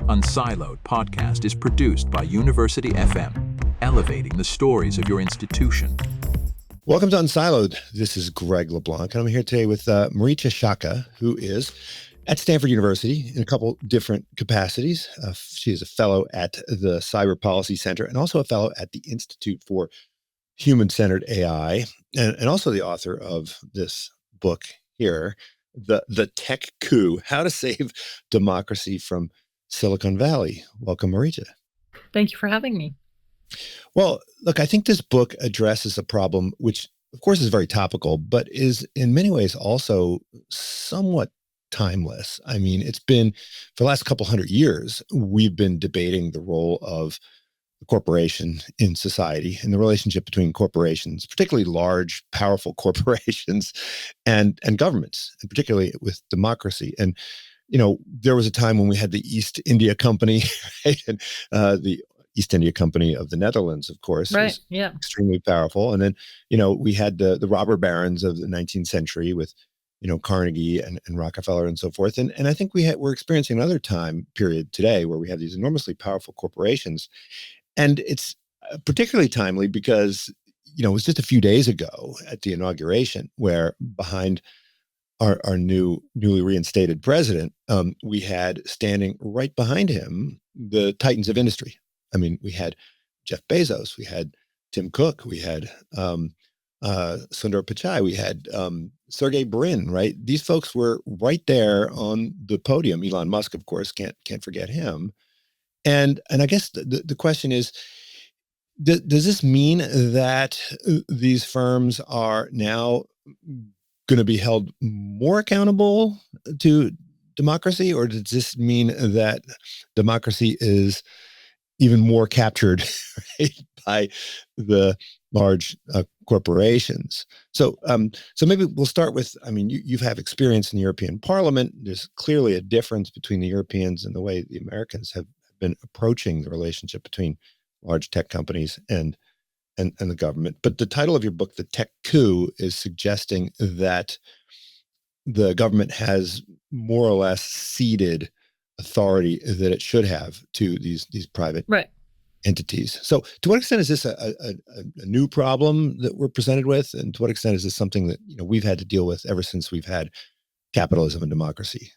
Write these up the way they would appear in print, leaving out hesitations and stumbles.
Unsiloed podcast is produced by University FM, elevating the stories of your institution. Welcome to Unsiloed. This is Greg LeBlanc, and I'm here today with Marietje Schaake, who is at Stanford University in a couple different capacities. She is a fellow at the Cyber Policy Center and also a fellow at the Institute for Human-Centered AI, and also the author of this book here, The Tech Coup, How to Save Democracy from Silicon Valley. Welcome, Marietje. Thank you for having me. Well, look, I think this book addresses a problem which, of course, is very topical, but is in many ways also somewhat timeless. I mean, it's been, for the last couple hundred years, we've been debating the role of the corporation in society and the relationship between corporations, particularly large, powerful corporations and governments, and particularly with democracy. And you know, there was a time when we had the East India Company, right? And the East India Company of the Netherlands, of course, right? Was extremely powerful. And then, you know, we had the robber barons of the 19th century with, you know, Carnegie and Rockefeller and so forth. And I think we're experiencing another time period today where we have these enormously powerful corporations. And it's particularly timely because, you know, it was just a few days ago at the inauguration where behind our newly reinstated president, we had standing right behind him the titans of industry. I mean, we had Jeff Bezos, we had Tim Cook, we had Sundar Pichai, we had Sergey Brin, right? These folks were right there on the podium. Elon Musk, of course, can't forget him. And I guess the question is, does this mean that these firms are now going to be held more accountable to democracy, or does this mean that democracy is even more captured, right, by the large corporations? So maybe we'll start with, I mean, you have experience in the European Parliament. There's clearly a difference between the Europeans and the way the Americans have been approaching the relationship between large tech companies and the government. But the title of your book, The Tech Coup, is suggesting that the government has more or less ceded authority that it should have to these private entities. So to what extent is this a new problem that we're presented with? And to what extent is this something that, you know, we've had to deal with ever since we've had capitalism and democracy?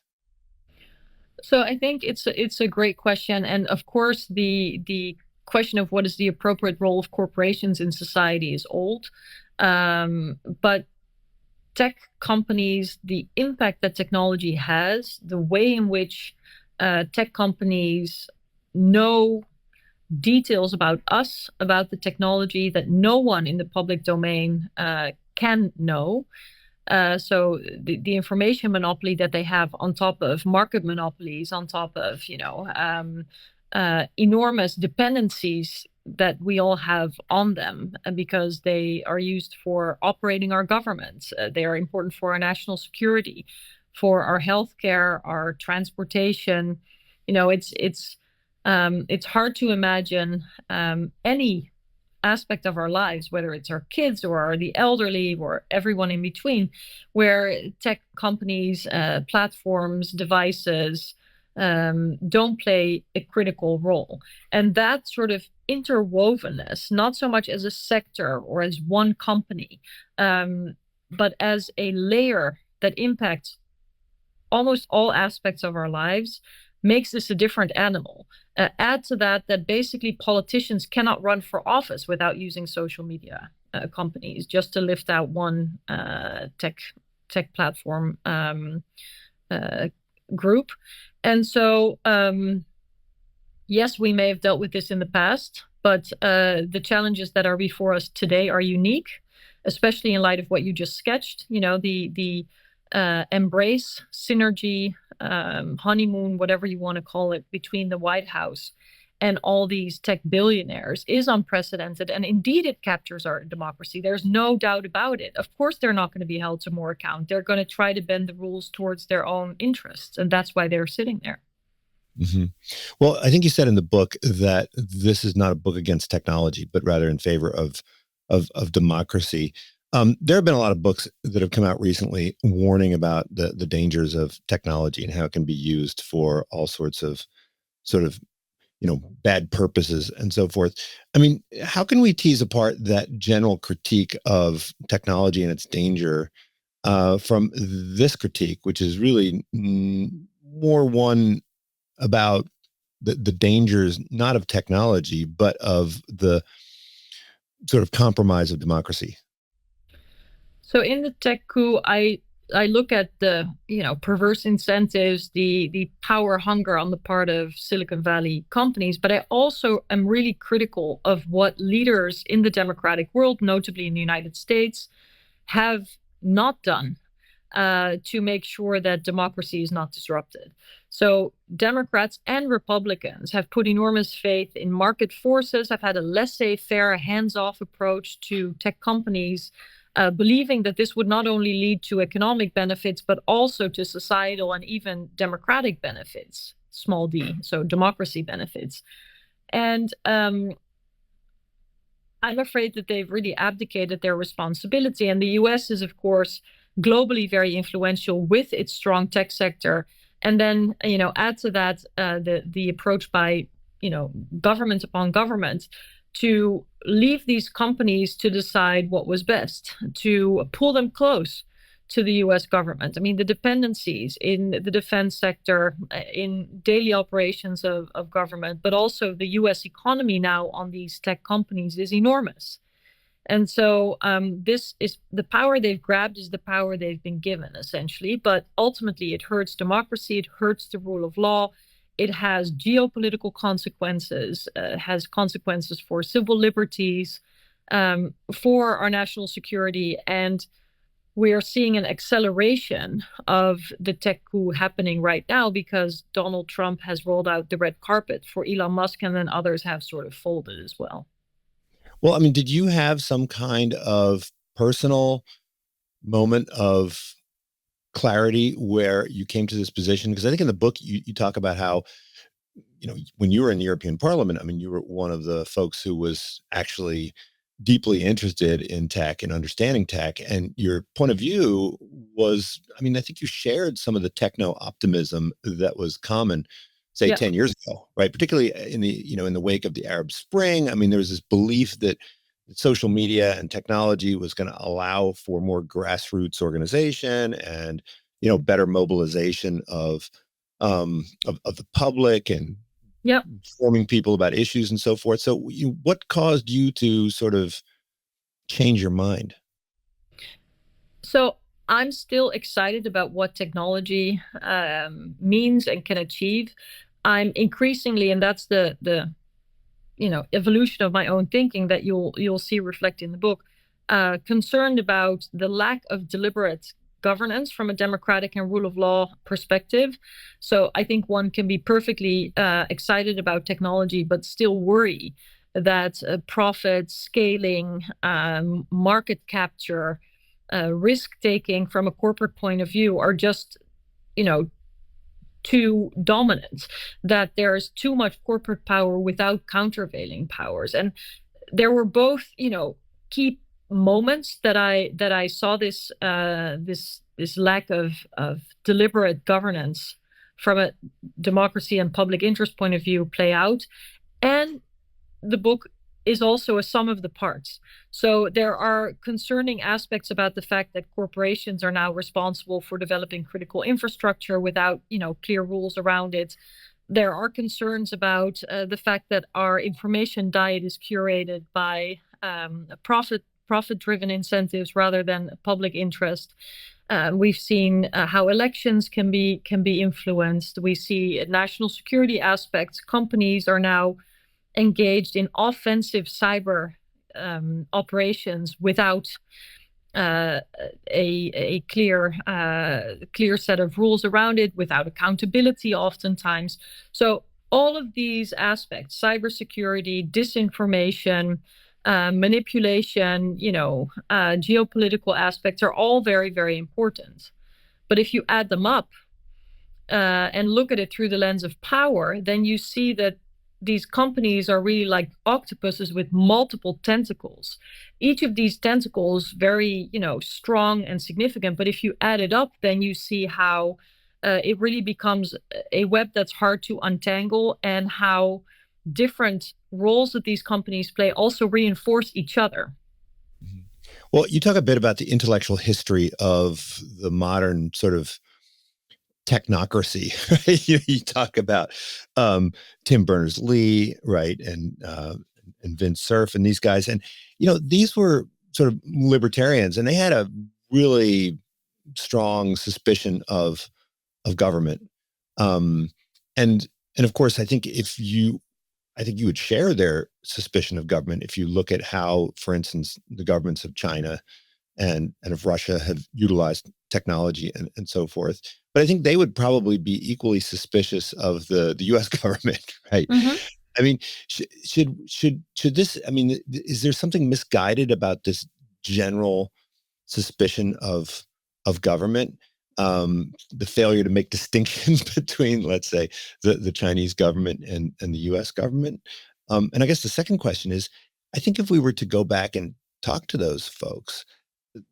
So I think it's a great question. And of course, the question of what is the appropriate role of corporations in society is old. But tech companies, the impact that technology has, the way in which tech companies know details about us, about the technology that no one in the public domain can know. So the information monopoly that they have on top of market monopolies, on top of, you know, enormous dependencies that we all have on them, because they are used for operating our governments. They are important for our national security, for our healthcare, our transportation. You know, it's hard to imagine any aspect of our lives, whether it's our kids or the elderly or everyone in between, where tech companies, platforms, devices don't play a critical role. And that sort of interwovenness, not so much as a sector or as one company, but as a layer that impacts almost all aspects of our lives, makes this a different animal. Add to that basically politicians cannot run for office without using social media companies, just to lift out one tech platform group. And so, yes, we may have dealt with this in the past, but the challenges that are before us today are unique, especially in light of what you just sketched. You know, the embrace, synergy, honeymoon, whatever you want to call it, between the White House and all these tech billionaires is unprecedented. And indeed, it captures our democracy. There's no doubt about it. Of course, they're not going to be held to more account. They're going to try to bend the rules towards their own interests. And that's why they're sitting there. Mm-hmm. Well, I think you said in the book that this is not a book against technology, but rather in favor of democracy. There have been a lot of books that have come out recently warning about the dangers of technology and how it can be used for all sorts of sort of, bad purposes and so forth. I mean, how can we tease apart that general critique of technology and its danger from this critique, which is really more one about the dangers, not of technology, but of the sort of compromise of democracy? So in the tech coup, I look at the perverse incentives, the power hunger on the part of Silicon Valley companies, but I also am really critical of what leaders in the democratic world, notably in the United States, have not done to make sure that democracy is not disrupted. So Democrats and Republicans have put enormous faith in market forces, have had a laissez-faire, hands-off approach to tech companies, believing that this would not only lead to economic benefits, but also to societal and even democratic benefits, small d, so democracy benefits. And I'm afraid that they've really abdicated their responsibility. And the US is, of course, globally very influential with its strong tech sector. And then, add to that the approach by, government upon government to leave these companies to decide what was best, to pull them close to the US government. I mean, the dependencies in the defense sector, in daily operations of government, but also the US economy now on these tech companies is enormous. And so this is the power they've grabbed, is the power they've been given, essentially. But ultimately, it hurts democracy. It hurts the rule of law. It has geopolitical consequences, has consequences for civil liberties, for our national security. And we are seeing an acceleration of the tech coup happening right now because Donald Trump has rolled out the red carpet for Elon Musk, and then others have sort of folded as well. Well, I mean, did you have some kind of personal moment of clarity where you came to this position? Because I think in the book you talk about how, when you were in the European Parliament, I mean, you were one of the folks who was actually deeply interested in tech and understanding tech. And your point of view was, I mean, I think you shared some of the techno optimism that was common, say, Yeah. 10 years ago, right? Particularly in the wake of the Arab Spring. I mean, there was this belief that social media and technology was going to allow for more grassroots organization and, better mobilization of the public and Yep. informing people about issues and so forth. So what caused you to sort of change your mind? So I'm still excited about what technology means and can achieve. I'm increasingly, and that's the evolution of my own thinking that you'll see reflected in the book, concerned about the lack of deliberate governance from a democratic and rule of law perspective. So I think one can be perfectly excited about technology, but still worry that profit scaling, market capture, risk taking from a corporate point of view are just, too dominant, that there's too much corporate power without countervailing powers. And there were both, key moments that I saw this lack of deliberate governance from a democracy and public interest point of view play out. And the book is also a sum of the parts. So there are concerning aspects about the fact that corporations are now responsible for developing critical infrastructure without, clear rules around it. There are concerns about the fact that our information diet is curated by profit-driven incentives rather than public interest. We've seen how elections can be influenced. We see national security aspects. Companies are now engaged in offensive cyber operations without a clear set of rules around it, without accountability oftentimes. So all of these aspects, cybersecurity, disinformation, manipulation, geopolitical aspects are all very, very important. But if you add them up and look at it through the lens of power, then you see that these companies are really like octopuses with multiple tentacles. Each of these tentacles very, strong and significant. But if you add it up, then you see how it really becomes a web that's hard to untangle, and how different roles that these companies play also reinforce each other. Mhm. Well, you talk a bit about the intellectual history of the modern sort of technocracy, right? You talk about Tim Berners-Lee, right, and Vint Cerf and these guys, and these were sort of libertarians, and they had a really strong suspicion of government, um, and and of course, I think you would share their suspicion of government if you look at how, for instance, the governments of China and of Russia have utilized technology and so forth. But I think they would probably be equally suspicious of the U.S. government, right? Mm-hmm. I mean, should this? I mean, is there something misguided about this general suspicion of government? The failure to make distinctions between, let's say, the Chinese government and the U.S. government. And I guess the second question is, I think if we were to go back and talk to those folks,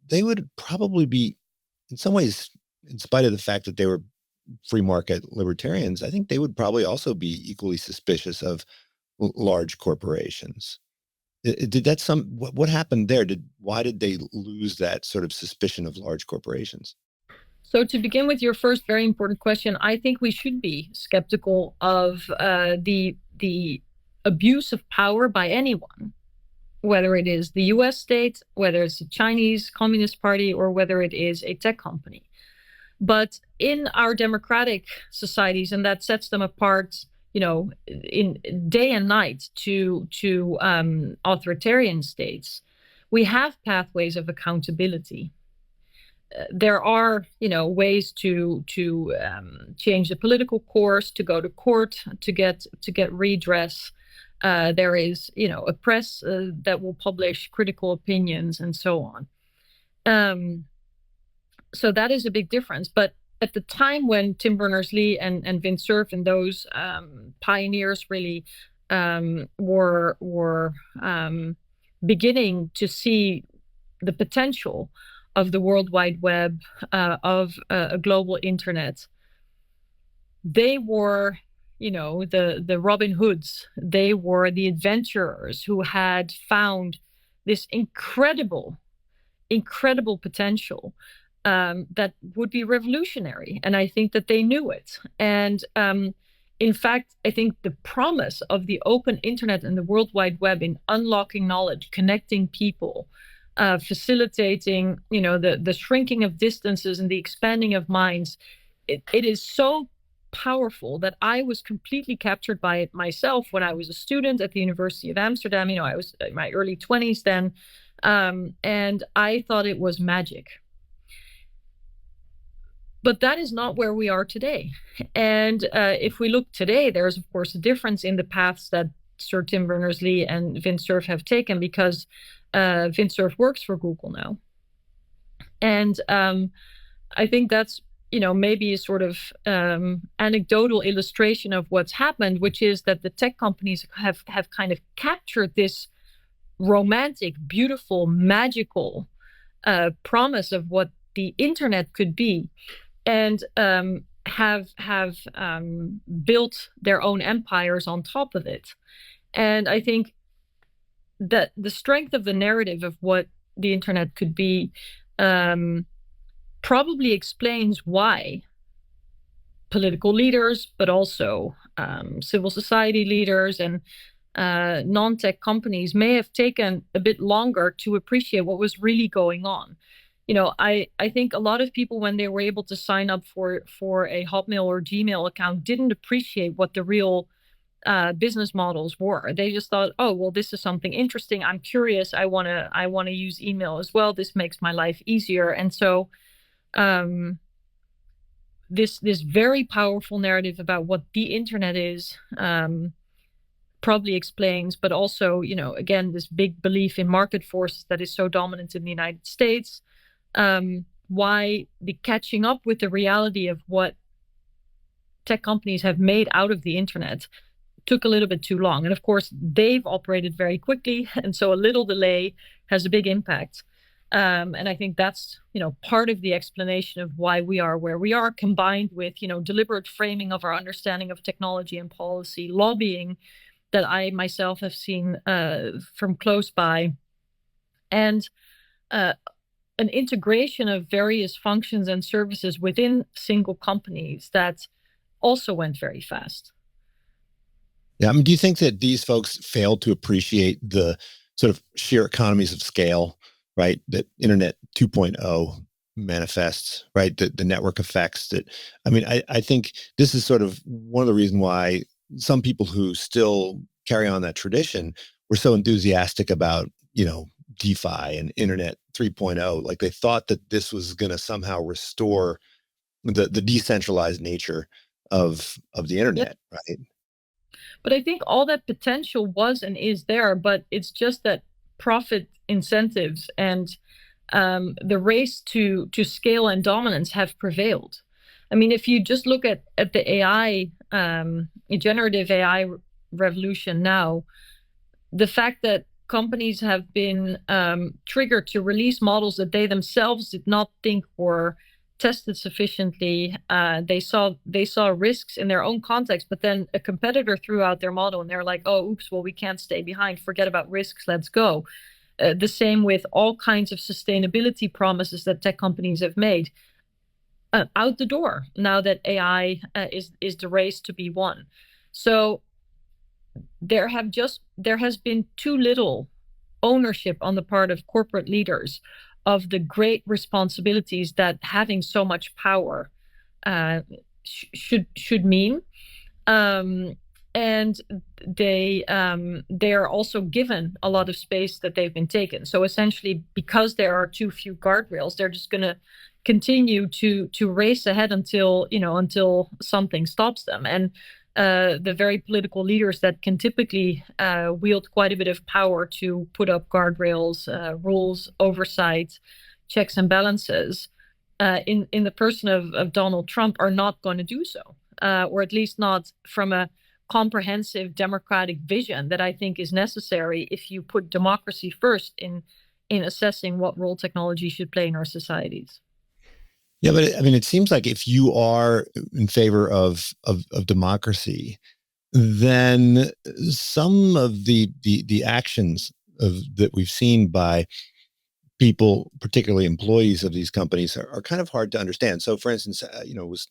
they would probably be, in some ways, in spite of the fact that they were free market libertarians, I think they would probably also be equally suspicious of large corporations. Did that what happened there? Why did they lose that sort of suspicion of large corporations? So, to begin with your first very important question, I think we should be skeptical of the abuse of power by anyone, whether it is the U.S. state, whether it's the Chinese Communist Party, or whether it is a tech company. But in our democratic societies, and that sets them apart, in day and night to authoritarian states, we have pathways of accountability. There are, ways to change the political course, to go to court, to get redress. There is, a press that will publish critical opinions and so on. So that is a big difference. But at the time when Tim Berners-Lee and Vint Cerf and those pioneers really were beginning to see the potential of the World Wide Web, of a global internet, they were, the Robin Hoods. They were the adventurers who had found this incredible potential that would be revolutionary. And I think that they knew it. And in fact, I think the promise of the open internet and the World Wide Web in unlocking knowledge, connecting people, facilitating, the shrinking of distances and the expanding of minds, it is so powerful that I was completely captured by it myself when I was a student at the University of Amsterdam. I was in my early 20s then, and I thought it was magic. But that is not where we are today. And if we look today, there's, of course, a difference in the paths that Sir Tim Berners-Lee and Vint Cerf have taken, because Vint Cerf works for Google now. And I think that's, maybe a sort of anecdotal illustration of what's happened, which is that the tech companies have kind of captured this romantic, beautiful, magical promise of what the internet could be, and have built their own empires on top of it. And I think that the strength of the narrative of what the internet could be probably explains why political leaders, but also civil society leaders and non-tech companies may have taken a bit longer to appreciate what was really going on. I think a lot of people, when they were able to sign up for a Hotmail or Gmail account, didn't appreciate what the real business models were. They just thought, oh, well, this is something interesting. I'm curious. I want to use email as well. This makes my life easier. And so this very powerful narrative about what the internet is probably explains, but also, again, this big belief in market forces that is so dominant in the United States, why the catching up with the reality of what tech companies have made out of the internet took a little bit too long. And of course, they've operated very quickly, and so a little delay has a big impact. And I think that's, part of the explanation of why we are where we are, combined with, deliberate framing of our understanding of technology and policy, lobbying that I myself have seen from close by, and uh, an integration of various functions and services within single companies that also went very fast. Yeah. I mean, do you think that these folks failed to appreciate the sort of sheer economies of scale, right? That Internet 2.0 manifests, right? The network effects that, I mean, I think this is sort of one of the reasons why some people who still carry on that tradition were so enthusiastic about, DeFi and Internet 3.0. Like they thought that this was going to somehow restore the decentralized nature of the Yep. internet, right? But I think all that potential was and is there, but it's just that profit incentives and the race to scale and dominance have prevailed. I mean, if you just look at the AI, generative AI revolution now, the fact that companies have been triggered to release models that they themselves did not think were tested sufficiently. They saw risks in their own context, but then a competitor threw out their model, and they're like, "Oh, oops! Well, we can't stay behind. Forget about risks. Let's go." The same with all kinds of sustainability promises that tech companies have made, out the door now that AI is the race to be won. So there has been too little ownership on the part of corporate leaders of the great responsibilities that having so much power uh, should mean. Um, and they are also given a lot of space that they've been taken. So essentially, because there are too few guardrails, they're just going to continue to race ahead until something stops them. And the very political leaders that can typically wield quite a bit of power to put up guardrails, rules, oversight, checks and balances, in the person of Donald Trump, are not going to do so, or at least not from a comprehensive democratic vision that I think is necessary if you put democracy first in assessing what role technology should play in our societies. Yeah, but I mean, it seems like if you are in favor of democracy, then some of the actions that we've seen by people, particularly employees of these companies, are kind of hard to understand. So, for instance, was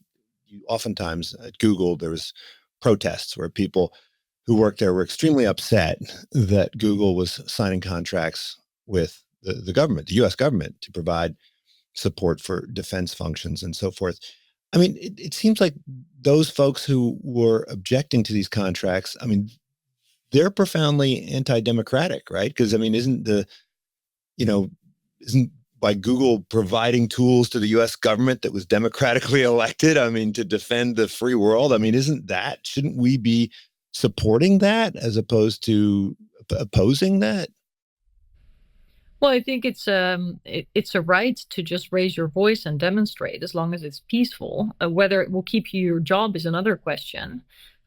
oftentimes at Google there was protests where people who worked there were extremely upset that Google was signing contracts with the government, the U.S. government, to provide support for defense functions and so forth. I mean, it seems like those folks who were objecting to these contracts, I mean, they're profoundly anti-democratic, right? Because I mean, you know, isn't by Google providing tools to the US government that was democratically elected, I mean, to defend the free world? I mean, shouldn't we be supporting that as opposed to opposing that? Well, I think it's a right to just raise your voice and demonstrate as long as it's peaceful. Whether it will keep you your job is another question.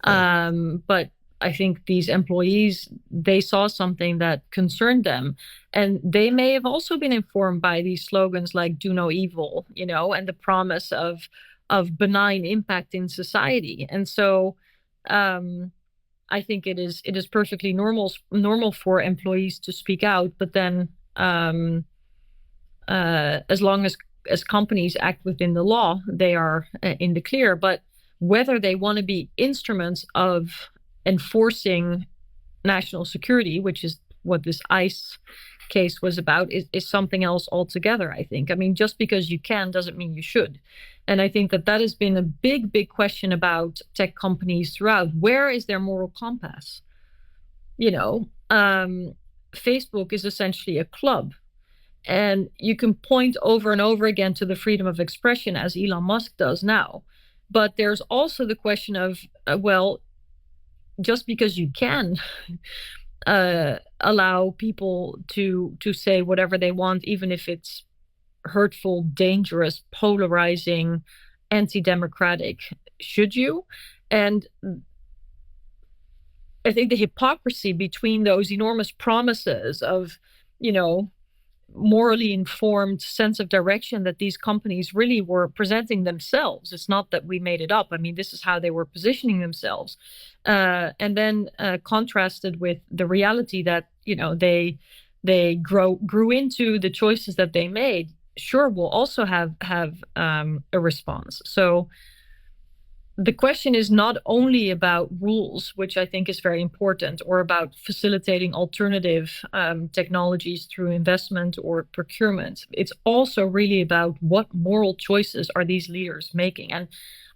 Right. But I think these employees, they saw something that concerned them, and they may have also been informed by these slogans like "Do no evil," and the promise of benign impact in society. And so, um, I think it is perfectly normal for employees to speak out, but then, as long as companies act within the law, they are in the clear. But whether they want to be instruments of enforcing national security, which is what this ICE case was about, is something else altogether, I think. I mean, just because you can doesn't mean you should. And I think that has been a big, big question about tech companies throughout. Where is their moral compass? You know, Facebook is essentially a club. And you can point over and over again to the freedom of expression as Elon Musk does now. But there's also the question of, well, just because you can allow people to say whatever they want, even if it's hurtful, dangerous, polarizing, anti-democratic, should you? And I think the hypocrisy between those enormous promises of, you know, morally informed sense of direction that these companies really were presenting themselves. It's not that we made it up. I mean, this is how they were positioning themselves. And then contrasted with the reality that, they grew into the choices that they made, sure, will also have a response. So the question is not only about rules, which I think is very important, or about facilitating alternative technologies through investment or procurement. It's also really about what moral choices are these leaders making. And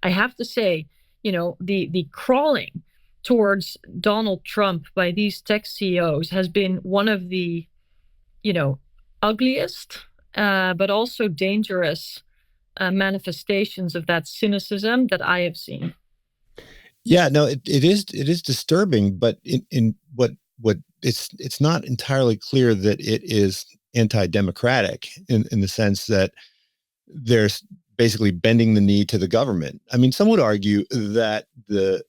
I have to say, the crawling towards Donald Trump by these tech CEOs has been one of the, ugliest, but also dangerous manifestations of that cynicism that I have seen. Yeah, no, it is disturbing, but in what it's not entirely clear that it is anti-democratic in the sense that there's basically bending the knee to the government. I mean, some would argue that the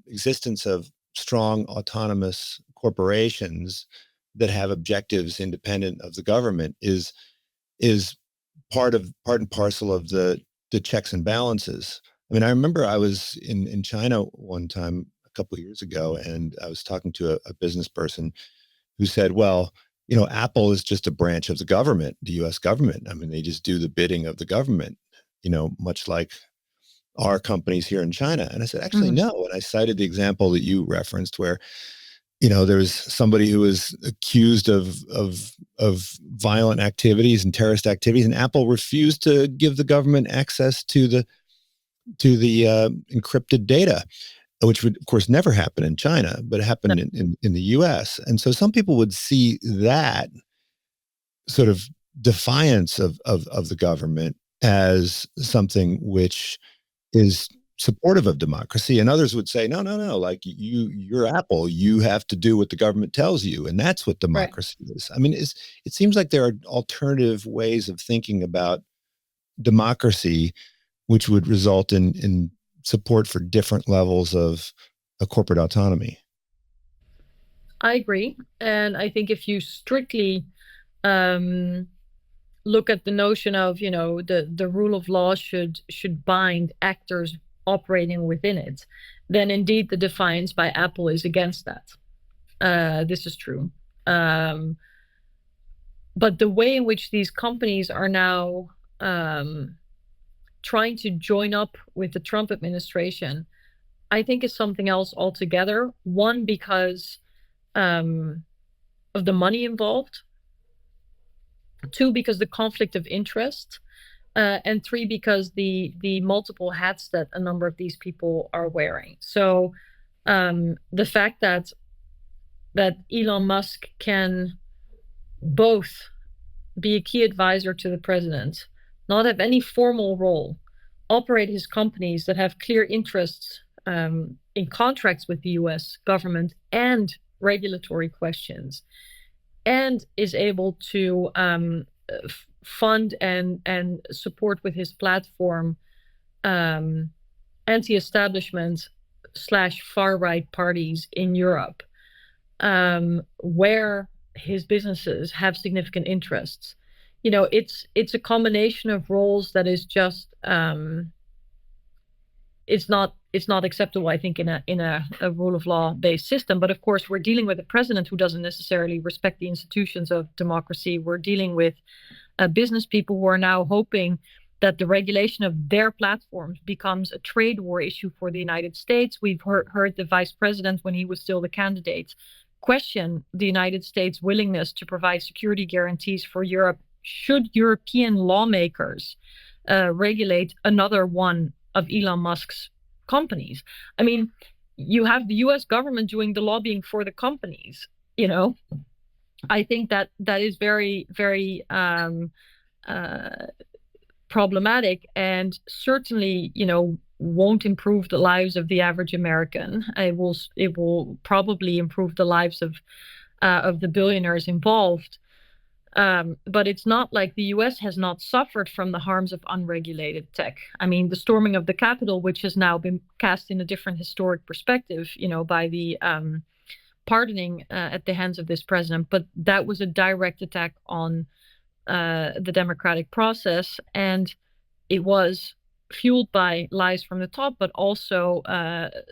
existence of strong autonomous corporations that have objectives independent of the government is part and parcel of the checks and balances. I mean, I remember I was in China one time a couple of years ago, and I was talking to a business person who said, well, Apple is just a branch of the government, the US government. I mean, they just do the bidding of the government, much like our companies here in China. And I said, actually, no. And I cited the example that you referenced where, there was somebody who was accused of violent activities and terrorist activities, and Apple refused to give the government access to the encrypted data, which would, of course, never happen in China, but happened in the US. And so some people would see that sort of defiance of the government as something which is supportive of democracy, and others would say, no, like you're Apple, you have to do what the government tells you, and that's what democracy is. I mean, it seems like there are alternative ways of thinking about democracy, which would result in support for different levels of a corporate autonomy. I agree, and I think if you strictly look at the notion of the rule of law should bind actors operating within it, then indeed the defiance by Apple is against that. This is true. But the way in which these companies are now trying to join up with the Trump administration, I think is something else altogether. One, because of the money involved. Two, because the conflict of interest. And three, because the multiple hats that a number of these people are wearing. So the fact that Elon Musk can both be a key advisor to the president, not have any formal role, operate his companies that have clear interests in contracts with the US government and regulatory questions, and is able to fund and support with his platform anti-establishment / far-right parties in Europe, where his businesses have significant interests. It's a combination of roles that is just it's not acceptable, I think, in a rule of law based system. But of course, we're dealing with a president who doesn't necessarily respect the institutions of democracy. We're dealing with business people who are now hoping that the regulation of their platforms becomes a trade war issue for the United States. We've heard the vice president, when he was still the candidate, question the United States' willingness to provide security guarantees for Europe should European lawmakers regulate another one of Elon Musk's companies. I mean, you have the US government doing the lobbying for the companies, I think that is very, very problematic, and certainly, won't improve the lives of the average American. It will probably improve the lives of the billionaires involved. But it's not like the US has not suffered from the harms of unregulated tech. I mean, the storming of the Capitol, which has now been cast in a different historic perspective, by the pardoning at the hands of this president, but that was a direct attack on the democratic process, and it was fueled by lies from the top, but also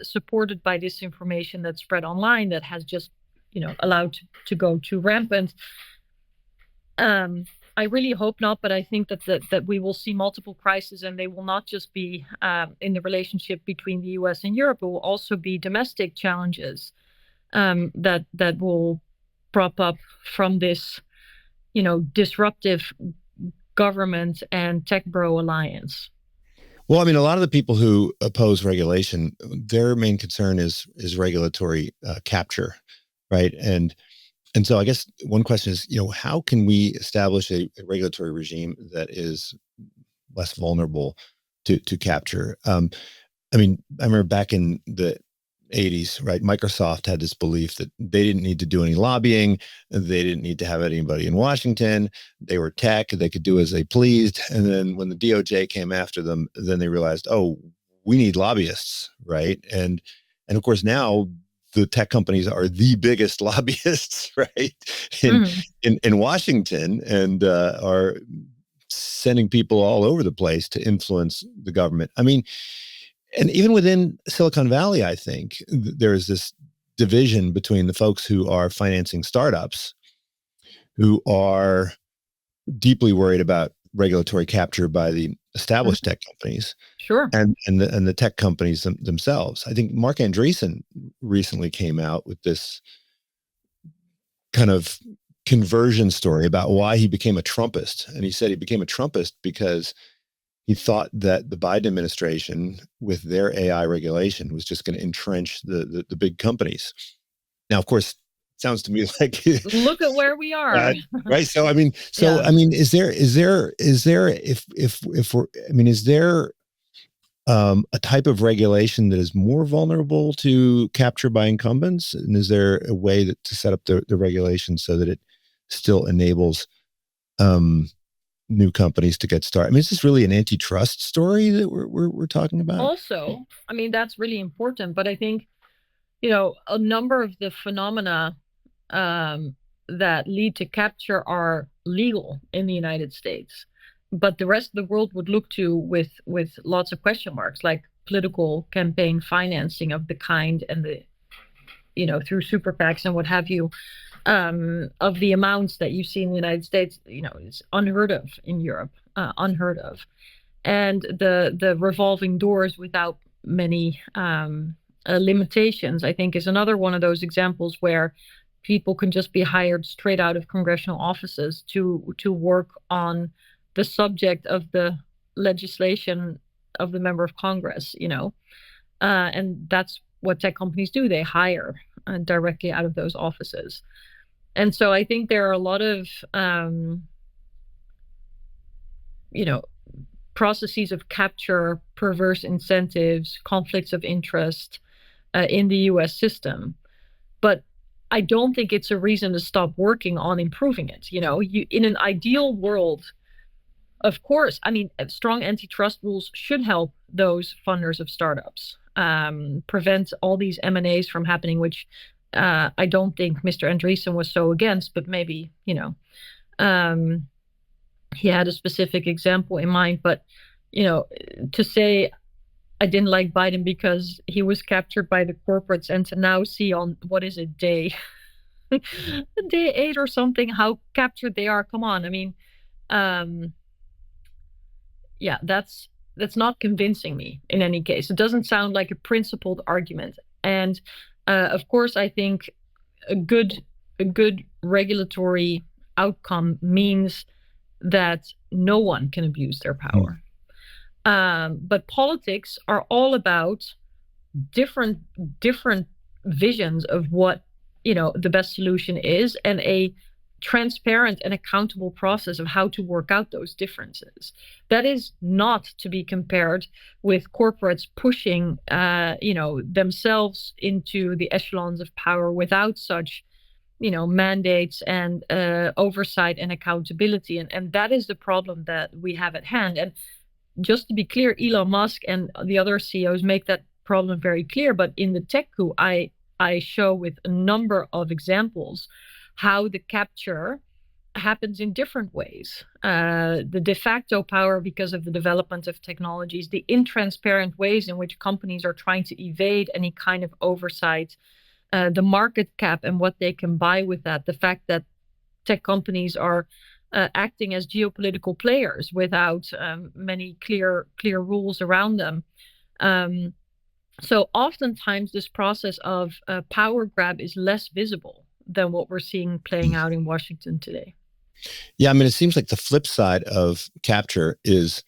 supported by disinformation that spread online that has just, allowed to go too rampant. I really hope not, but I think that we will see multiple crises, and they will not just be in the relationship between the U.S. and Europe. It will also be domestic challenges that will prop up from this, disruptive government and tech bro alliance. Well, I mean, a lot of the people who oppose regulation, their main concern is regulatory capture, right? And so I guess one question is, how can we establish a regulatory regime that is less vulnerable to capture? I mean, I remember back in the 80s, right? Microsoft had this belief that they didn't need to do any lobbying. They didn't need to have anybody in Washington. They were tech. They could do as they pleased. And then when the DOJ came after them, then they realized, oh, we need lobbyists, right? And of course, now the tech companies are the biggest lobbyists, right? In Washington, and are sending people all over the place to influence the government. I mean, and even within Silicon Valley, I think there is this division between the folks who are financing startups, who are deeply worried about regulatory capture by the established tech companies, sure, and the tech companies themselves. I think Mark Andreessen recently came out with this kind of conversion story about why he became a Trumpist, and he said he became a Trumpist because he thought that the Biden administration, with their AI regulation, was just going to entrench the big companies. Now, of course, it sounds to me like look at where we are, right? So, I mean, is there a type of regulation that is more vulnerable to capture by incumbents, and is there a way to set up the regulation so that it still enables new companies to get started? I mean, is this really an antitrust story that we're talking about? Also, I mean, that's really important, but I think, a number of the phenomena that lead to capture are legal in the United States, but the rest of the world would look to with lots of question marks, like political campaign financing of the kind, and through super PACs and what have you. Of the amounts that you see in the United States, it's unheard of in Europe, unheard of. And the revolving doors without many limitations, I think, is another one of those examples where people can just be hired straight out of congressional offices to work on the subject of the legislation of the member of Congress, and that's what tech companies do. They hire directly out of those offices. And so I think there are a lot of, processes of capture, perverse incentives, conflicts of interest in the U.S. system. But I don't think it's a reason to stop working on improving it. In an ideal world, of course, I mean, strong antitrust rules should help those funders of startups, prevent all these M&As from happening, which I don't think Mr. Andreessen was so against, but maybe, he had a specific example in mind. But, to say I didn't like Biden because he was captured by the corporates, and to now see on, what is it, day 8 or something, how captured they are. Come on. I mean, yeah, that's not convincing me in any case. It doesn't sound like a principled argument. And of course, I think a good regulatory outcome means that no one can abuse their power. But politics are all about different visions of what the best solution is, and a transparent and accountable process of how to work out those differences. That is not to be compared with corporates pushing themselves into the echelons of power without such mandates and oversight and accountability. And that is the problem that we have at hand. And just to be clear, Elon Musk and the other CEOs make that problem very clear. But in the Tech Coup, I show with a number of examples how the capture happens in different ways. The de facto power because of the development of technologies, the intransparent ways in which companies are trying to evade any kind of oversight, the market cap and what they can buy with that, the fact that tech companies are acting as geopolitical players without many clear rules around them. So oftentimes this process of power grab is less visible than what we're seeing playing out in Washington today. Yeah, I mean, it seems like the flip side of capture is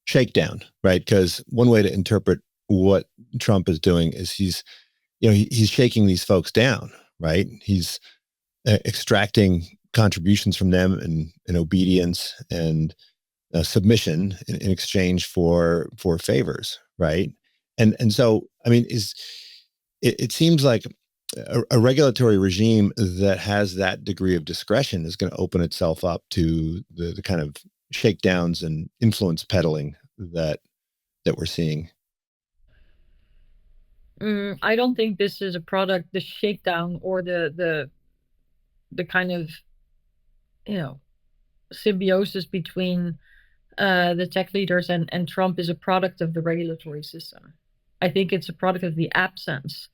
shakedown, right? Because one way to interpret what Trump is doing is he's shaking these folks down, right? He's extracting contributions from them and obedience and submission in exchange for favors, right? And so, I mean, it seems like a regulatory regime that has that degree of discretion is going to open itself up to the kind of shakedowns and influence peddling that we're seeing. I don't think this is a product, the shakedown or the kind of, symbiosis between the tech leaders and Trump is a product of the regulatory system. I think it's a product of the absence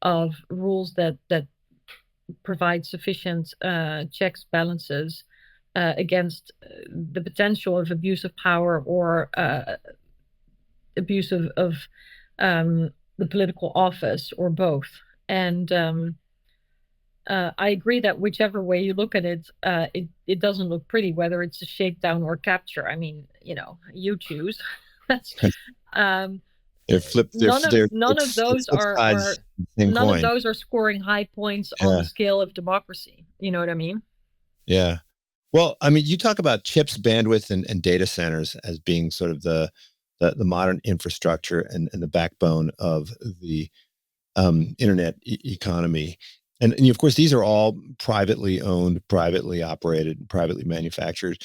of rules that provide sufficient checks, balances against the potential of abuse of power or abuse of the political office or both. And I agree that whichever way you look at it, it doesn't look pretty, whether it's a shakedown or capture. I mean, you choose. That's none of those are scoring high points on the scale of democracy. You know what I mean? Yeah. Well, I mean, you talk about chips, bandwidth, and data centers as being sort of the modern infrastructure and the backbone of the internet economy. And of course, these are all privately owned, privately operated, privately manufactured.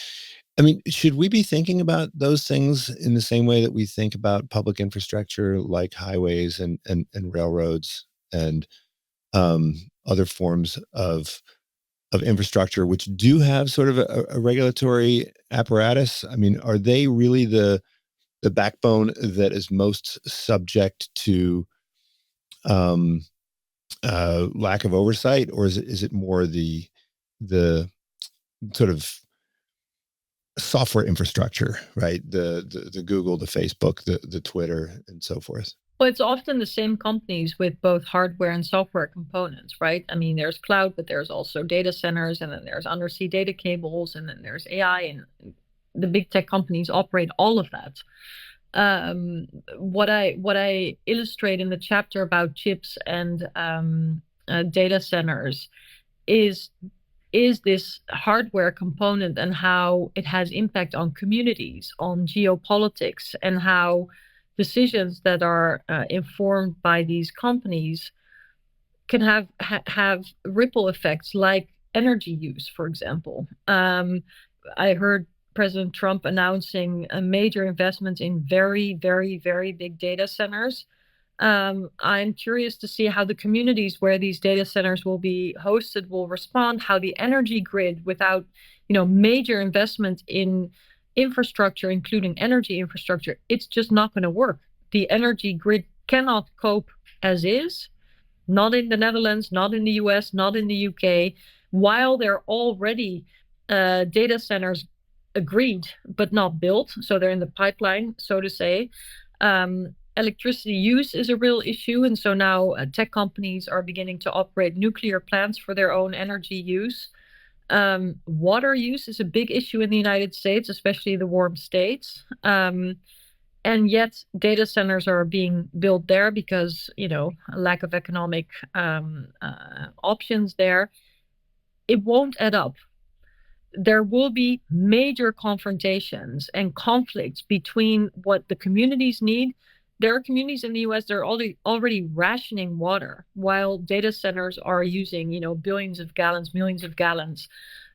I mean, should we be thinking about those things in the same way that we think about public infrastructure like highways and railroads and other forms of infrastructure, which do have sort of a regulatory apparatus? I mean, are they really the backbone that is most subject to lack of oversight, or is it more the sort of software infrastructure, right? The Google, the Facebook, the Twitter, and so forth. Well, it's often the same companies with both hardware and software components, right? I mean, there's cloud, but there's also data centers, and then there's undersea data cables, and then there's AI, and the big tech companies operate all of that. What I illustrate in the chapter about chips and data centers is this hardware component and how it has impact on communities, on geopolitics, and how decisions that are informed by these companies can have ripple effects, like energy use, for example. I heard President Trump announcing a major investment in very, very, very big data centers. I'm curious to see how the communities where these data centers will be hosted will respond, how the energy grid, without major investment in infrastructure, including energy infrastructure, it's just not going to work. The energy grid cannot cope as is, not in the Netherlands, not in the US, not in the UK, while there are already data centers agreed but not built, so they're in the pipeline, so to say. Electricity use is a real issue, and so now tech companies are beginning to operate nuclear plants for their own energy use. Water use is a big issue in the United States, especially the warm states. And yet data centers are being built there because, a lack of economic options there. It won't add up. There will be major confrontations and conflicts between what the communities need. There are communities in the US that are already rationing water, while data centers are using, billions of gallons, millions of gallons.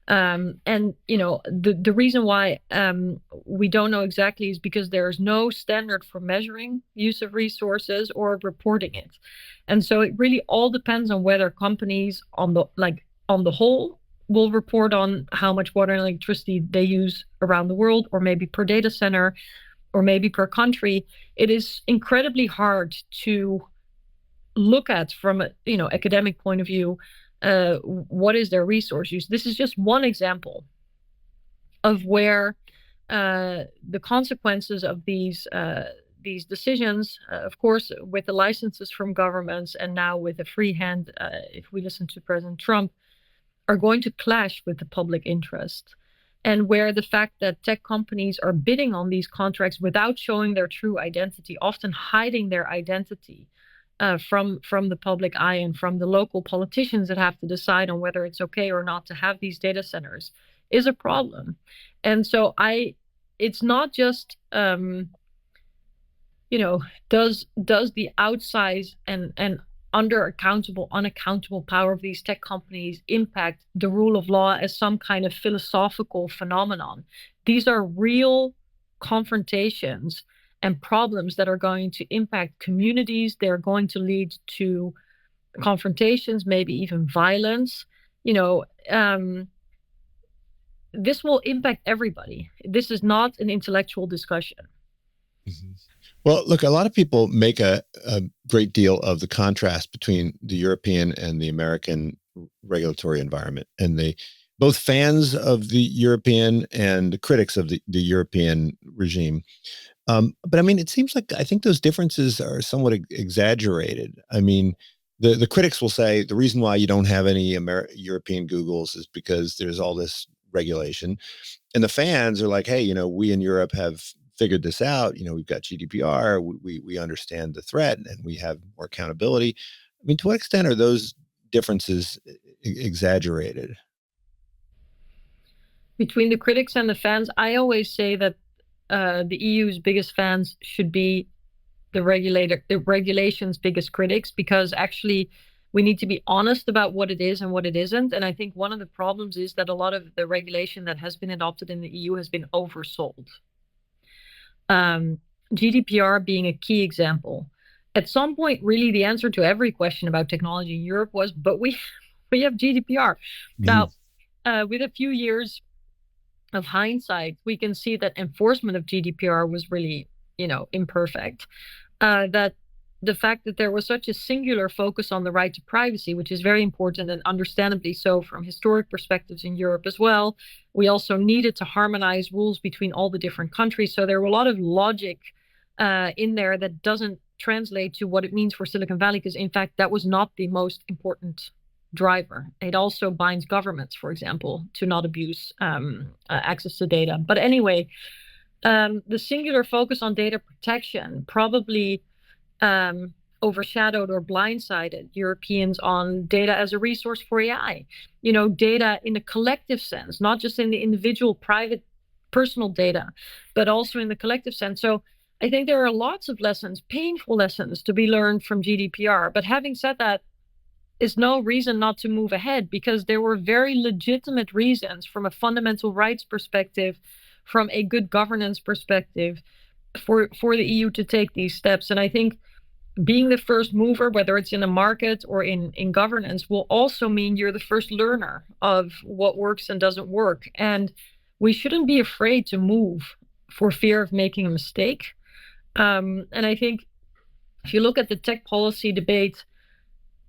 And the reason why we don't know exactly is because there's no standard for measuring use of resources or reporting it. And so it really all depends on whether companies on the whole will report on how much water and electricity they use around the world, or maybe per data center, or maybe per country. It is incredibly hard to look at from a academic point of view. What is their resource use? This is just one example of where the consequences of these decisions, of course, with the licenses from governments, and now with a free hand, if we listen to President Trump, are going to clash with the public interest. And where the fact that tech companies are bidding on these contracts without showing their true identity, often hiding their identity from the public eye and from the local politicians that have to decide on whether it's okay or not to have these data centers, is a problem. And so it's not just does the outsize and unaccountable power of these tech companies impact the rule of law as some kind of philosophical phenomenon. These are real confrontations and problems that are going to impact communities. They're going to lead to confrontations, maybe even violence. This will impact everybody. This is not an intellectual discussion. Mm-hmm. Well, look, a lot of people make a great deal of the contrast between the European and the American regulatory environment, and they both fans of the European and critics of the European regime. But I mean, it seems like I think those differences are somewhat exaggerated. I mean, the critics will say the reason why you don't have any European Googles is because there's all this regulation, and the fans are like, hey, we in Europe have figured this out. We've got GDPR. We understand the threat, and we have more accountability. I mean, to what extent are those differences exaggerated? Between the critics and the fans, I always say that the EU's biggest fans should be the regulation's biggest critics, because actually we need to be honest about what it is and what it isn't. And I think one of the problems is that a lot of the regulation that has been adopted in the EU has been oversold. GDPR being a key example. At some point, really, the answer to every question about technology in Europe was, but we have GDPR. Mm-hmm. Now, with a few years of hindsight, we can see that enforcement of GDPR was really, imperfect. That the fact that there was such a singular focus on the right to privacy, which is very important and understandably so from historic perspectives in Europe as well. We also needed to harmonize rules between all the different countries. So there were a lot of logic in there that doesn't translate to what it means for Silicon Valley, because in fact, that was not the most important driver. It also binds governments, for example, to not abuse access to data. But anyway, the singular focus on data protection probably overshadowed or blindsided Europeans on data as a resource for AI. Data in the collective sense, not just in the individual private personal data, but also in the collective sense. So I think there are lots of lessons, painful lessons, to be learned from GDPR. But having said that, is no reason not to move ahead, because there were very legitimate reasons from a fundamental rights perspective, from a good governance perspective, for the EU to take these steps. And I think being the first mover, whether it's in a market or in governance, will also mean you're the first learner of what works and doesn't work. And we shouldn't be afraid to move for fear of making a mistake. And I think if you look at the tech policy debate,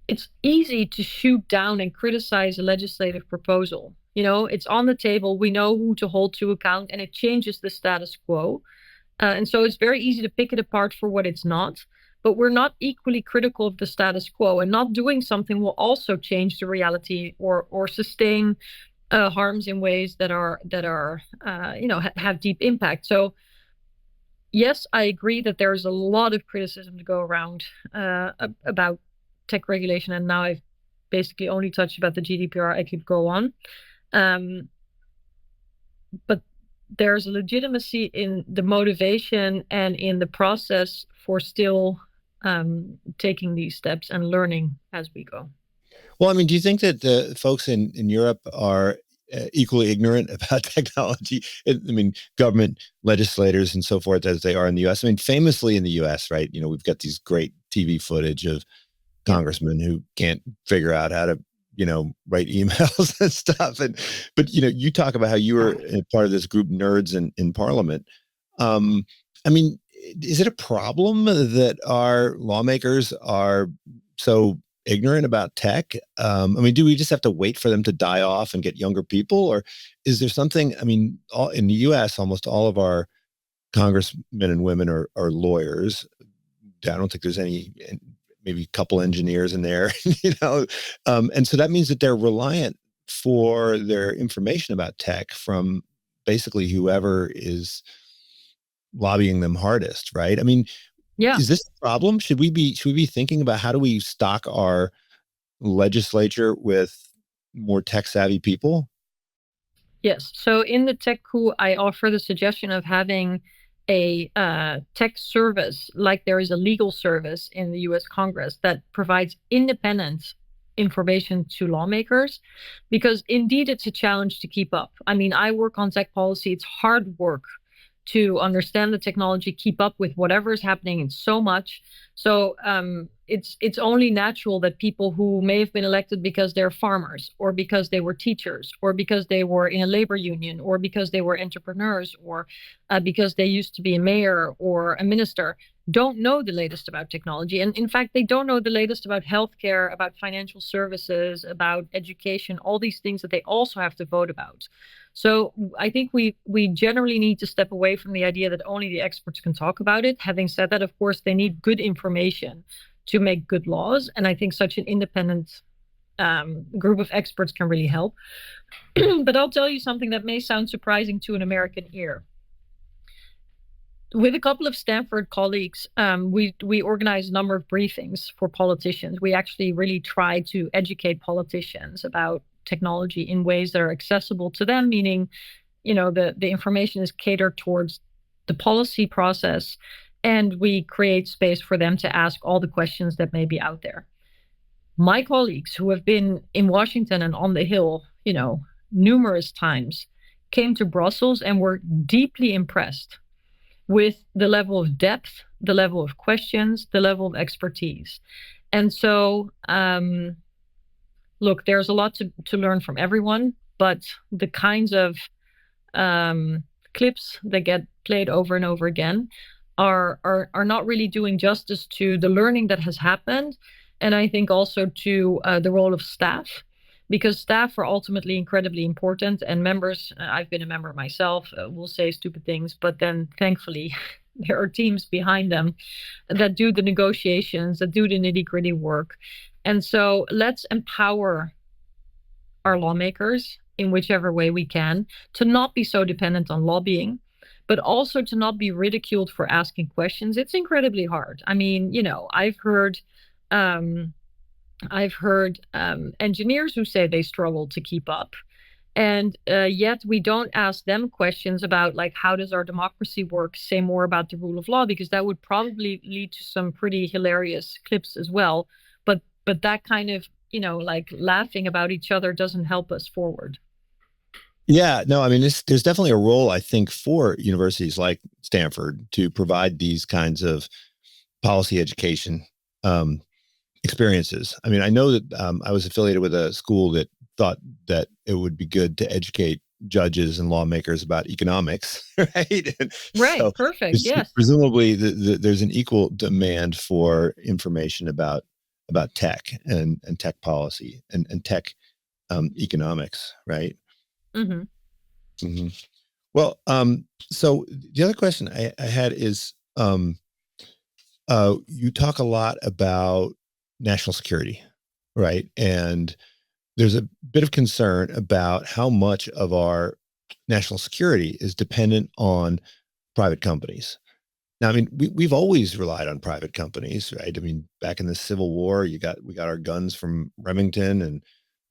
it's easy to shoot down and criticize a legislative proposal. It's on the table. We know who to hold to account, and it changes the status quo. And so it's very easy to pick it apart for what it's not. But we're not equally critical of the status quo, and not doing something will also change the reality or sustain harms in ways that are have deep impact. So yes, I agree that there's a lot of criticism to go around about tech regulation, and now I've basically only touched about the GDPR. I could go on, but there's a legitimacy in the motivation and in the process for still taking these steps and learning as we go. Well, I mean, do you think that the folks in Europe are equally ignorant about technology? I mean, government legislators and so forth, as they are in the U.S. I mean, famously in the U.S., right? We've got these great TV footage of congressmen who can't figure out how to write emails and stuff. But you talk about how you were part of this group, nerds in Parliament. I mean, is it a problem that our lawmakers are so ignorant about tech? I mean, do we just have to wait for them to die off and get younger people, or is there something? I mean, in the U.S., almost all of our congressmen and women are lawyers. I don't think there's any, maybe a couple engineers in there, and so that means that they're reliant for their information about tech from basically whoever is lobbying them hardest, right? I mean, Yeah. is this a problem? Should we be thinking about how do we stock our legislature with more tech savvy people? Yes. So in the Tech Coup, I offer the suggestion of having a tech service, like there is a legal service in the US Congress that provides independent information to lawmakers, because indeed it's a challenge to keep up. I mean, I work on tech policy, it's hard work to understand the technology, keep up with whatever is happening in so much. So it's only natural that people who may have been elected because they're farmers, or because they were teachers, or because they were in a labor union, or because they were entrepreneurs, or because they used to be a mayor or a minister, don't know the latest about technology. And in fact, they don't know the latest about healthcare, about financial services, about education, all these things that they also have to vote about. So I think we generally need to step away from the idea that only the experts can talk about it. Having said that, of course, they need good information to make good laws. And I think such an independent group of experts can really help. But I'll tell you something that may sound surprising to an American ear. With a couple of Stanford colleagues, we organize a number of briefings for politicians. We actually really try to educate politicians about technology in ways that are accessible to them, meaning, the information is catered towards the policy process, and we create space for them to ask all the questions that may be out there. My colleagues who have been in Washington and on the Hill, numerous times, came to Brussels and were deeply impressed with the level of depth, the level of questions, the level of expertise. And so, look, there's a lot to learn from everyone, but the kinds of clips that get played over and over again are not really doing justice to the learning that has happened, and I think also to the role of staff, because staff are ultimately incredibly important, and members, I've been a member myself, will say stupid things, but then thankfully there are teams behind them that do the negotiations, that do the nitty-gritty work. And so let's empower our lawmakers in whichever way we can to not be so dependent on lobbying, but also to not be ridiculed for asking questions. It's incredibly hard. I mean, I've heard engineers who say they struggle to keep up. And yet we don't ask them questions about, like, how does our democracy work? Say more about the rule of law, because that would probably lead to some pretty hilarious clips as well. But that kind of, like, laughing about each other doesn't help us forward. Yeah, no, I mean, there's definitely a role, I think, for universities like Stanford to provide these kinds of policy education experiences. I mean, I know that I was affiliated with a school that thought that it would be good to educate judges and lawmakers about economics, right? And Right. so Perfect. Yes. presumably there's an equal demand for information about tech and tech policy and tech economics, right? Hmm. Hmm. Well, so the other question I had is, you talk a lot about national security, right? And there's a bit of concern about how much of our national security is dependent on private companies. Now, I mean, we've always relied on private companies, right? I mean, back in the Civil War, we got our guns from Remington, and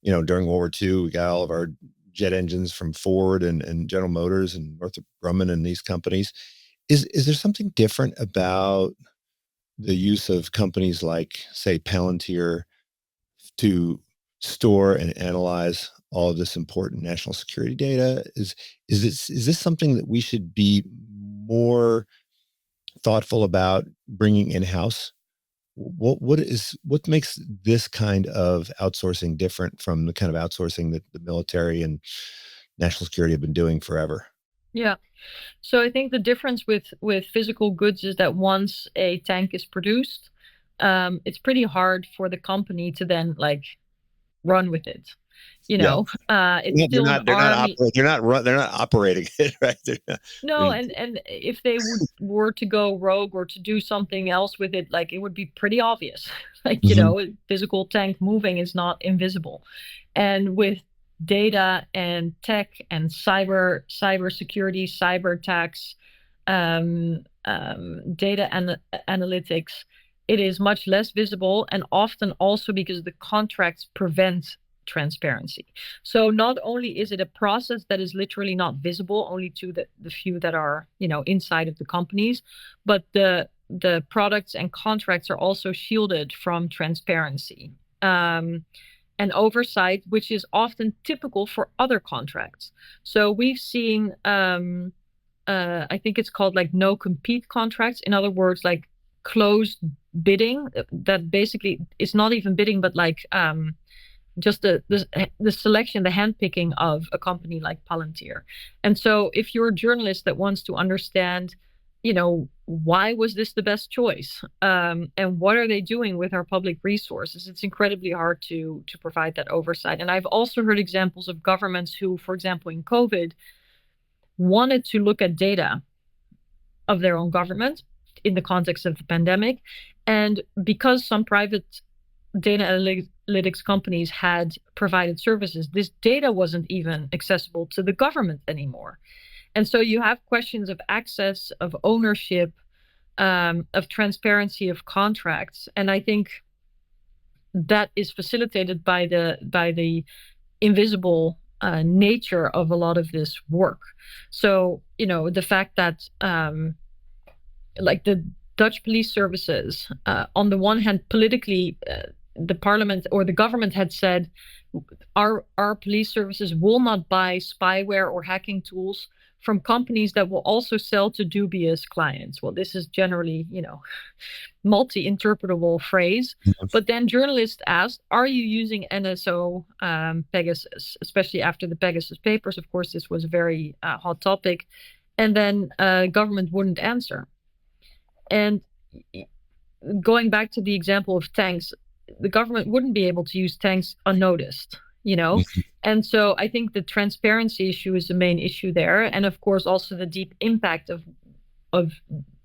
during World War II, we got all of our jet engines from Ford and General Motors and Northrop Grumman and these companies. Is there something different about the use of companies like, say, Palantir to store and analyze all of this important national security data? Is this something that we should be more thoughtful about bringing in-house what makes this kind of outsourcing different from the kind of outsourcing that the military and national security have been doing forever? Yeah. So I think the difference with physical goods is that once a tank is produced, it's pretty hard for the company to then like run with it. Yeah. It's They're still an not they're not army. operating they're not operating it, right? I No, mean, and if they were to go rogue or to do something else with it, like it would be pretty obvious. Like, mhm. a physical tank moving is not invisible. And with data and tech and cyber security, cyber attacks, data analytics, it is much less visible, and often also because the contracts prevent transparency. So not only is it a process that is literally not visible only to the few that are, inside of the companies, but the products and contracts are also shielded from transparency and oversight, which is often typical for other contracts. So we've seen, I think it's called like no compete contracts. In other words, like closed bidding that basically is not even bidding, but like just the selection, the handpicking of a company like Palantir. And so if you're a journalist that wants to understand, why was this the best choice? And what are they doing with our public resources? It's incredibly hard to provide that oversight. And I've also heard examples of governments who, for example, in COVID, wanted to look at data of their own government in the context of the pandemic. And because some private data analytics companies had provided services, this data wasn't even accessible to the government anymore. And so you have questions of access, of ownership, of transparency of contracts. And I think that is facilitated by the invisible nature of a lot of this work. So, the fact that like the Dutch police services, on the one hand, politically, the parliament or the government had said our police services will not buy spyware or hacking tools from companies that will also sell to dubious clients. Well, this is generally, multi-interpretable phrase. But then journalists asked, are you using NSO Pegasus, especially after the Pegasus papers? Of course, this was a very hot topic. And then government wouldn't answer. And going back to the example of tanks, the government wouldn't be able to use tanks unnoticed, And so I think the transparency issue is the main issue there. And of course, also the deep impact of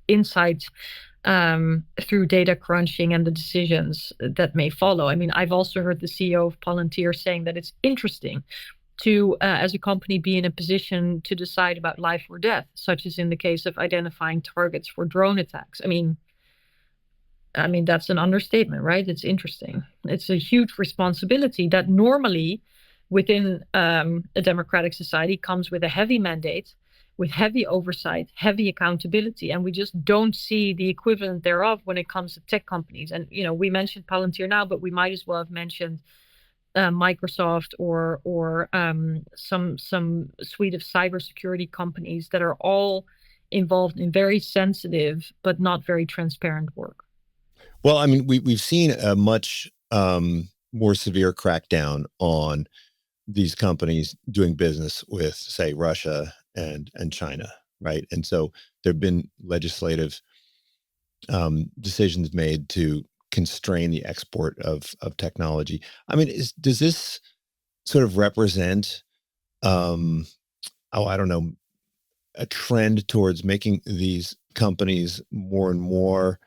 insights through data crunching and the decisions that may follow. I mean, I've also heard the CEO of Palantir saying that it's interesting to, as a company, be in a position to decide about life or death, such as in the case of identifying targets for drone attacks. I mean, that's an understatement, right? It's interesting. It's a huge responsibility that normally within a democratic society comes with a heavy mandate, with heavy oversight, heavy accountability. And we just don't see the equivalent thereof when it comes to tech companies. And, we mentioned Palantir now, but we might as well have mentioned Microsoft or some suite of cybersecurity companies that are all involved in very sensitive but not very transparent work. Well, I mean, we've seen a much more severe crackdown on these companies doing business with, say, Russia and China, right? And so there have been legislative decisions made to constrain the export of technology. I mean, does this sort of represent, I don't know, a trend towards making these companies more and more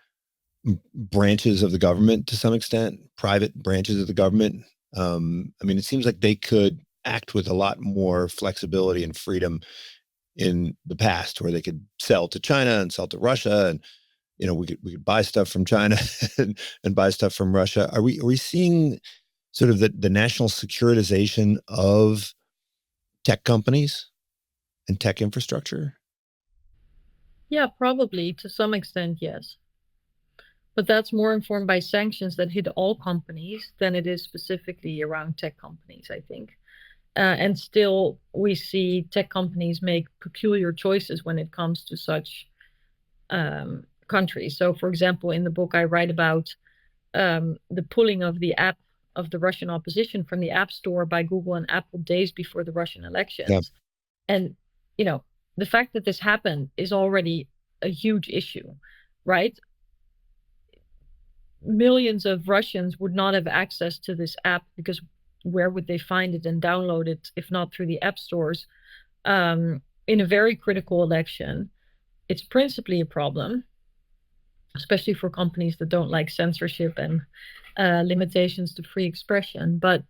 branches of the government to some extent, private branches of the government? I mean, it seems like they could act with a lot more flexibility and freedom in the past, where they could sell to China and sell to Russia, and we could buy stuff from China and buy stuff from Russia. Are we seeing sort of the national securitization of tech companies and tech infrastructure? Yeah, probably to some extent, yes. But that's more informed by sanctions that hit all companies than it is specifically around tech companies, I think. And still, we see tech companies make peculiar choices when it comes to such countries. So, for example, in the book, I write about the pulling of the app of the Russian opposition from the App Store by Google and Apple days before the Russian elections. And, the fact that this happened is already a huge issue, right? Millions of Russians would not have access to this app because where would they find it and download it if not through the app stores? In a very critical election, it's principally a problem, especially for companies that don't like censorship and limitations to free expression. But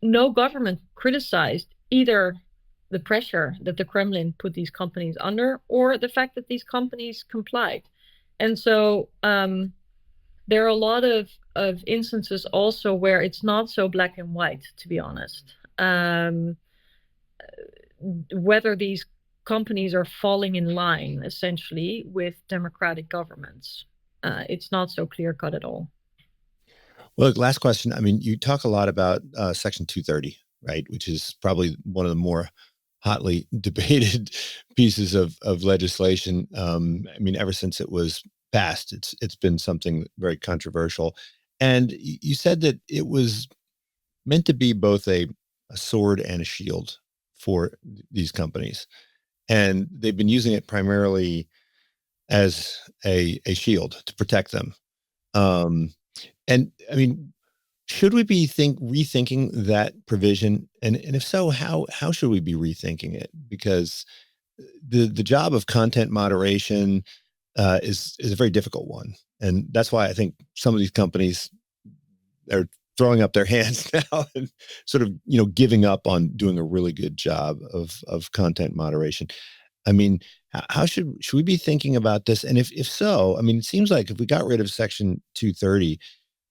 no government criticized either the pressure that the Kremlin put these companies under or the fact that these companies complied. And so there are a lot of instances also where it's not so black and white, to be honest. Whether these companies are falling in line, essentially, with democratic governments. It's not so clear-cut at all. Well, look, last question. I mean, you talk a lot about Section 230, right, which is probably one of the more hotly debated pieces of legislation. I mean, ever since it was passed, it's been something very controversial. And you said that it was meant to be both a sword and a shield for these companies. And they've been using it primarily as a shield to protect them. And I mean, should we be rethinking that provision? And if so, how should we be rethinking it? Because the job of content moderation is a very difficult one, and that's why I think some of these companies are throwing up their hands now and sort of giving up on doing a really good job of content moderation. I mean, how should we be thinking about this? And if so, I mean, it seems like if we got rid of Section 230,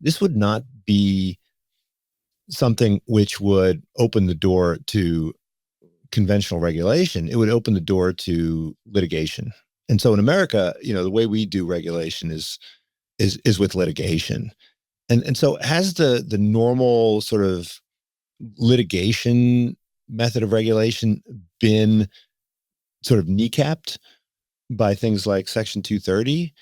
this would not be something which would open the door to conventional regulation. It would open the door to litigation. And so in America, the way we do regulation is with litigation. And so has the normal sort of litigation method of regulation been sort of kneecapped by things like Section 230?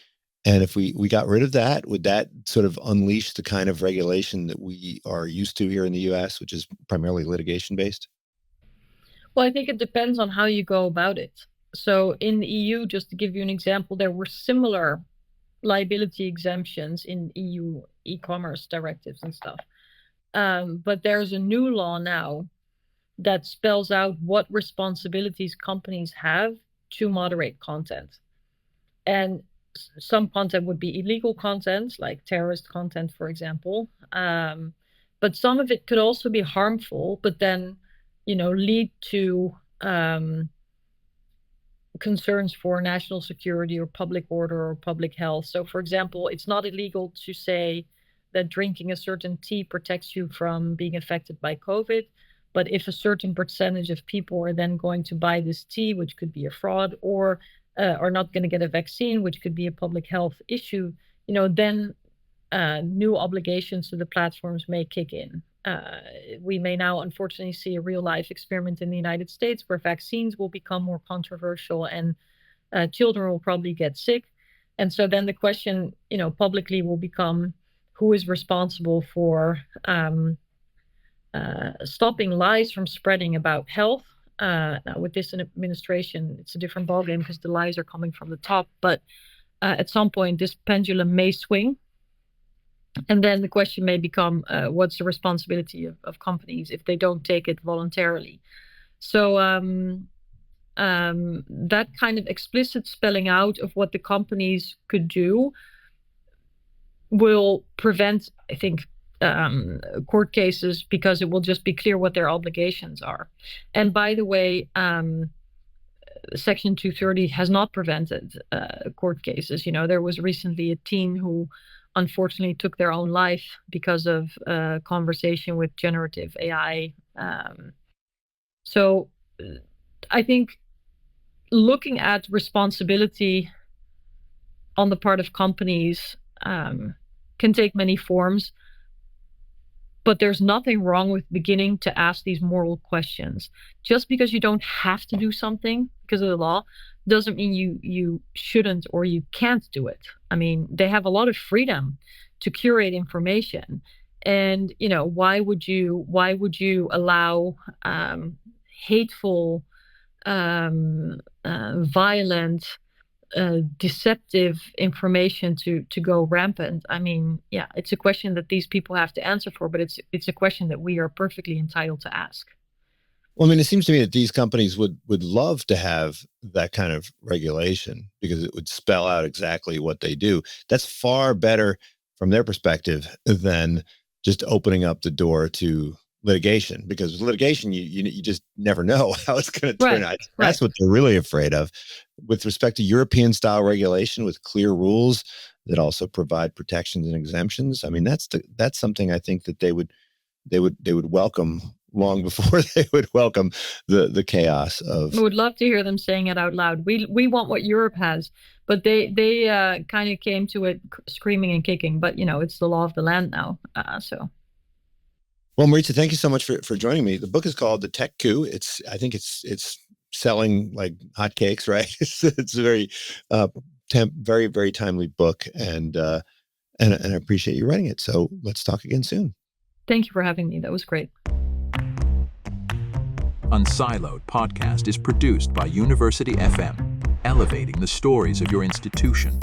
And if we got rid of that, would that sort of unleash the kind of regulation that we are used to here in the US, which is primarily litigation based? Well, I think it depends on how you go about it. So in the EU, just to give you an example, there were similar liability exemptions in EU e-commerce directives and stuff. But there's a new law now that spells out what responsibilities companies have to moderate content. And some content would be illegal content, like terrorist content, for example. But some of it could also be harmful, but then, lead to concerns for national security or public order or public health. So, for example, it's not illegal to say that drinking a certain tea protects you from being affected by COVID. But if a certain percentage of people are then going to buy this tea, which could be a fraud, or are not going to get a vaccine, which could be a public health issue, then new obligations to the platforms may kick in. We may now, unfortunately, see a real-life experiment in the United States where vaccines will become more controversial and children will probably get sick. And so then the question, publicly will become who is responsible for stopping lies from spreading about health. Now, with this administration, it's a different ballgame because the lies are coming from the top. But at some point, this pendulum may swing. And then the question may become, what's the responsibility of companies if they don't take it voluntarily? So that kind of explicit spelling out of what the companies could do will prevent, I think, court cases, because it will just be clear what their obligations are. And by the way, Section 230 has not prevented court cases. There was recently a teen who unfortunately took their own life because of a conversation with generative AI. So I think looking at responsibility on the part of companies can take many forms. But there's nothing wrong with beginning to ask these moral questions. Just because you don't have to do something because of the law doesn't mean you shouldn't or you can't do it. I mean, they have a lot of freedom to curate information. And, why would you allow hateful, violent, deceptive information to go rampant? I mean, yeah, it's a question that these people have to answer for, but it's a question that we are perfectly entitled to ask. Well, I mean, it seems to me that these companies would love to have that kind of regulation because it would spell out exactly what they do. That's far better from their perspective than just opening up the door to litigation, because with litigation, you just never know how it's going to turn Right, out. right. That's what they're really afraid of. With respect to European style regulation with clear rules that also provide protections and exemptions, I mean, that's something I think that they would welcome long before they would welcome the chaos I of. would love to hear them saying it out loud. We want what Europe has, but they kind of came to it screaming and kicking. But it's the law of the land now. So Well, Marietje, thank you so much for joining me. The book is called The Tech Coup. I think it's selling like hotcakes, right? It's a very very very timely book, and I appreciate you writing it. So let's talk again soon. thank you for having me. That was great. Unsiloed podcast is produced by University FM, elevating the stories of your institution.